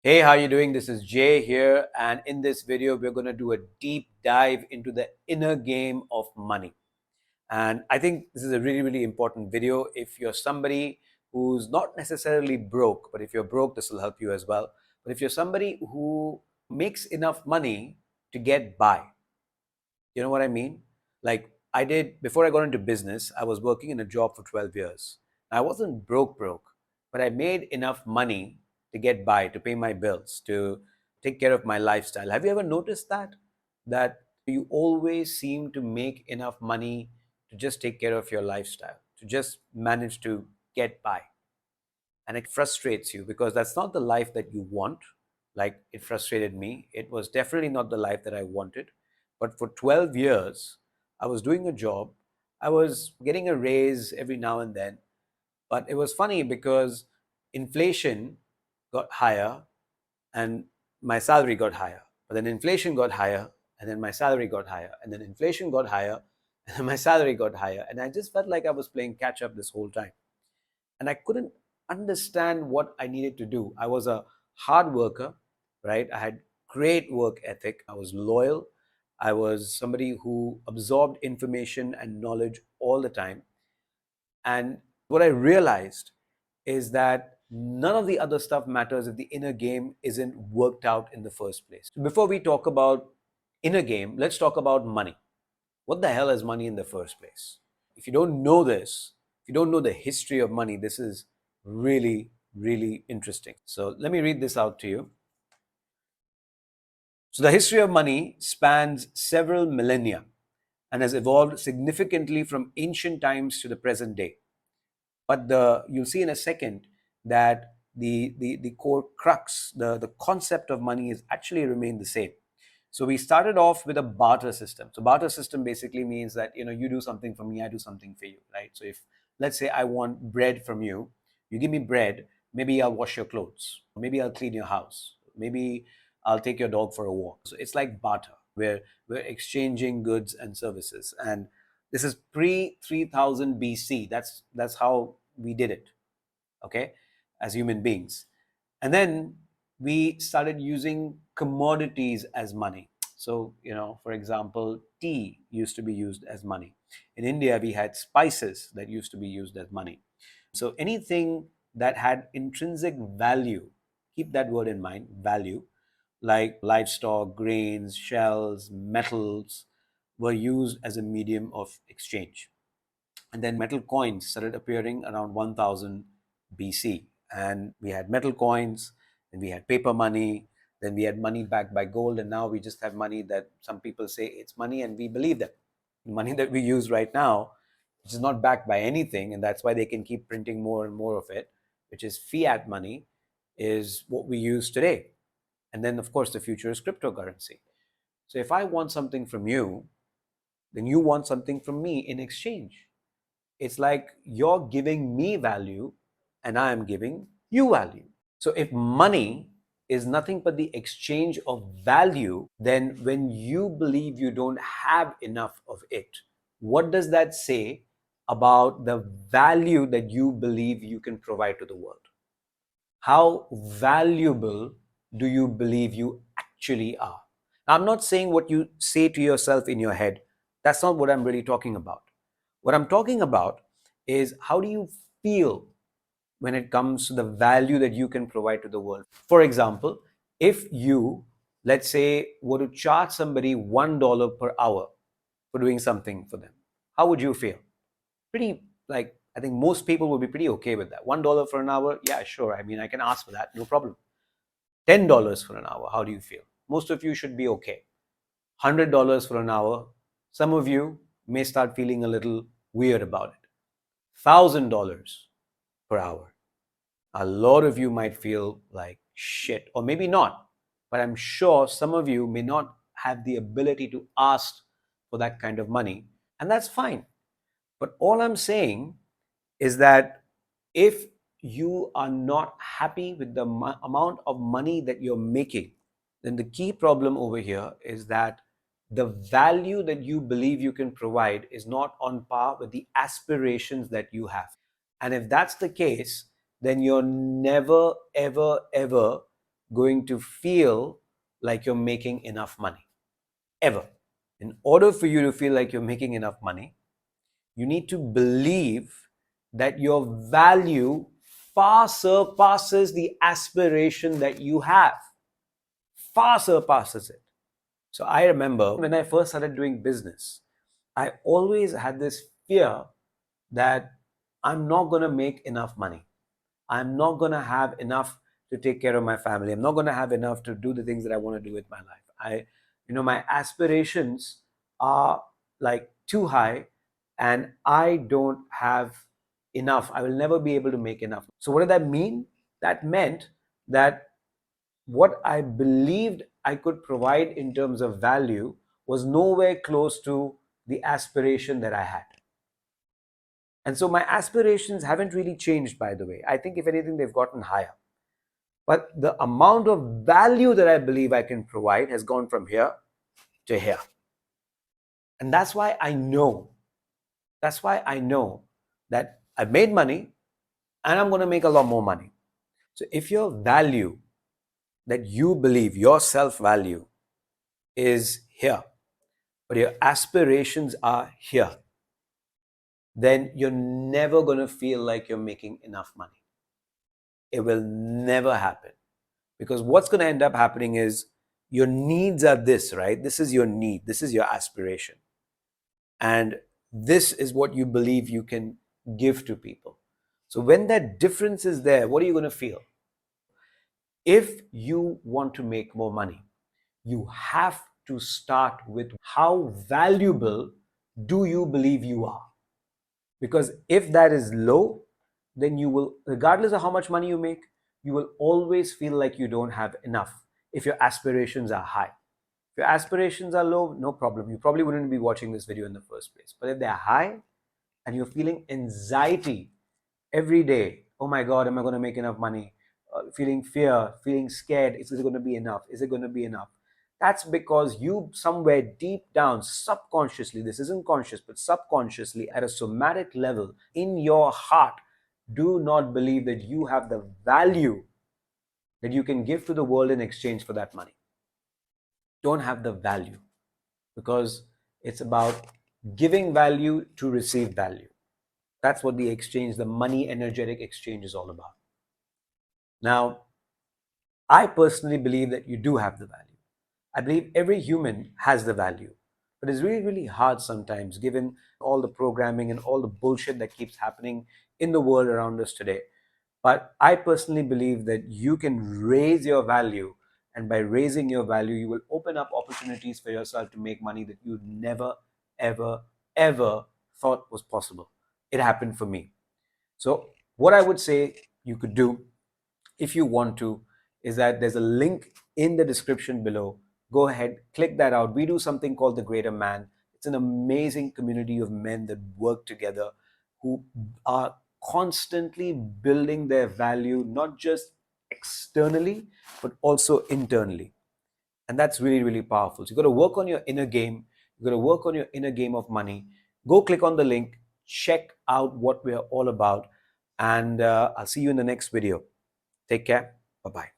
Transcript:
Hey, how you doing? This is Jay here, and in this video, we're going to do a deep dive into the inner game of money. And I think this is a really, really important video. If you're somebody who's not necessarily broke, but if you're broke, this will help you as well. But if you're somebody who makes enough money to get by, you know what I mean? Like I did before I got into business, I was working in a job for 12 years. I wasn't broke, but I made enough money to get by, to pay my bills, to take care of my lifestyle. Have you ever noticed that? That you always seem to make enough money to just take care of your lifestyle, to just manage to get by. And it frustrates you because that's not the life that you want. Like it frustrated me. It was definitely not the life that I wanted. But for 12 years, I was doing a job. I was getting a raise every now and then. But it was funny because inflation got higher and my salary got higher. But then inflation got higher and then my salary got higher. And then inflation got higher and then my salary got higher. And I just felt like I was playing catch up this whole time. And I couldn't understand what I needed to do. I was a hard worker, right? I had great work ethic. I was loyal. I was somebody who absorbed information and knowledge all the time. And what I realized is that none of the other stuff matters if the inner game isn't worked out in the first place. So before we talk about inner game, let's talk about money. What the hell is money in the first place? If you don't know this, if you don't know the history of money, this is really, really interesting. So let me read this out to you. So the history of money spans several millennia and has evolved significantly from ancient times to the present day. But you'll see in a second that the core crux, the concept of money is actually remained the same. So we started off with a barter system. So barter system basically means that you do something for me, I do something for you, right? So if let's say I want bread from you, you give me bread, maybe I'll wash your clothes, maybe I'll clean your house, maybe I'll take your dog for a walk. So it's like barter, where we're exchanging goods and services. And this is pre 3000 BC. That's how we did it, okay, as human beings. And then we started using commodities as money. So, for example, tea used to be used as money. In India, we had spices that used to be used as money. So anything that had intrinsic value, keep that word in mind, value, like livestock, grains, shells, metals, were used as a medium of exchange. And then metal coins started appearing around 1000 BC. And we had metal coins, and we had paper money, then we had money backed by gold, and now we just have money that some people say it's money, and we believe them. The money that we use right now, which is not backed by anything, and that's why they can keep printing more and more of it, which is fiat money, is what we use today. And then, of course, the future is cryptocurrency. So if I want something from you, then you want something from me in exchange. It's like you're giving me value and I am giving you value. So if money is nothing but the exchange of value, then when you believe you don't have enough of it, what does that say about the value that you believe you can provide to the world? How valuable do you believe you actually are? I'm not saying what you say to yourself in your head. That's not what I'm really talking about. What I'm talking about is how do you feel when it comes to the value that you can provide to the world? For example, if you, let's say, were to charge somebody $1 per hour for doing something for them, how would you feel? Pretty, like, I think most people will be pretty okay with that. $1 for an hour, yeah, sure. I mean, I can ask for that, no problem. $10 for an hour, how do you feel? Most of you should be okay. $100 for an hour, some of you may start feeling a little weird about it. $1,000 per hour, a lot of you might feel like shit, or maybe not. But I'm sure some of you may not have the ability to ask for that kind of money, and that's fine. But all I'm saying is that if you are not happy with the amount of money that you're making, then the key problem over here is that the value that you believe you can provide is not on par with the aspirations that you have. And if that's the case, then you're never, ever, ever going to feel like you're making enough money. Ever. In order for you to feel like you're making enough money, you need to believe that your value far surpasses the aspiration that you have. Far surpasses it. So I remember when I first started doing business, I always had this fear that I'm not going to make enough money. I'm not going to have enough to take care of my family. I'm not going to have enough to do the things that I want to do with my life. My aspirations are like too high and I don't have enough. I will never be able to make enough. So what did that mean? That meant that what I believed I could provide in terms of value was nowhere close to the aspiration that I had. And so my aspirations haven't really changed, by the way. I think, if anything, they've gotten higher. But the amount of value that I believe I can provide has gone from here to here. And that's why I know that I've made money and I'm going to make a lot more money. So if your value that you believe, your self value, is here, but your aspirations are here, then you're never going to feel like you're making enough money. It will never happen. Because what's going to end up happening is your needs are this, right? This is your need, this is your aspiration. And this is what you believe you can give to people. So when that difference is there, what are you going to feel? If you want to make more money, you have to start with how valuable do you believe you are? Because if that is low, then you will, regardless of how much money you make, you will always feel like you don't have enough if your aspirations are high. If your aspirations are low, no problem. You probably wouldn't be watching this video in the first place. But if they're high and you're feeling anxiety every day, oh my God, am I going to make enough money? Feeling fear, feeling scared, is it going to be enough? Is it going to be enough? That's because you, somewhere deep down, subconsciously, this isn't conscious, but subconsciously, at a somatic level, in your heart, do not believe that you have the value that you can give to the world in exchange for that money. Don't have the value, because it's about giving value to receive value. That's what the exchange, the money energetic exchange, is all about. Now, I personally believe that you do have the value. I believe every human has the value. But it's really, really hard sometimes, given all the programming and all the bullshit that keeps happening in the world around us today. But I personally believe that you can raise your value. And by raising your value, you will open up opportunities for yourself to make money that you never, ever, ever thought was possible. It happened for me. So, what I would say you could do, if you want to, is that there's a link in the description below. Go ahead, click that out. We do something called the Greater Man. It's an amazing community of men that work together, who are constantly building their value, not just externally, but also internally. And that's really, really powerful. So you've got to work on your inner game. You've got to work on your inner game of money. Go click on the link, check out what we're all about, and I'll see you in the next video. Take care. Bye bye.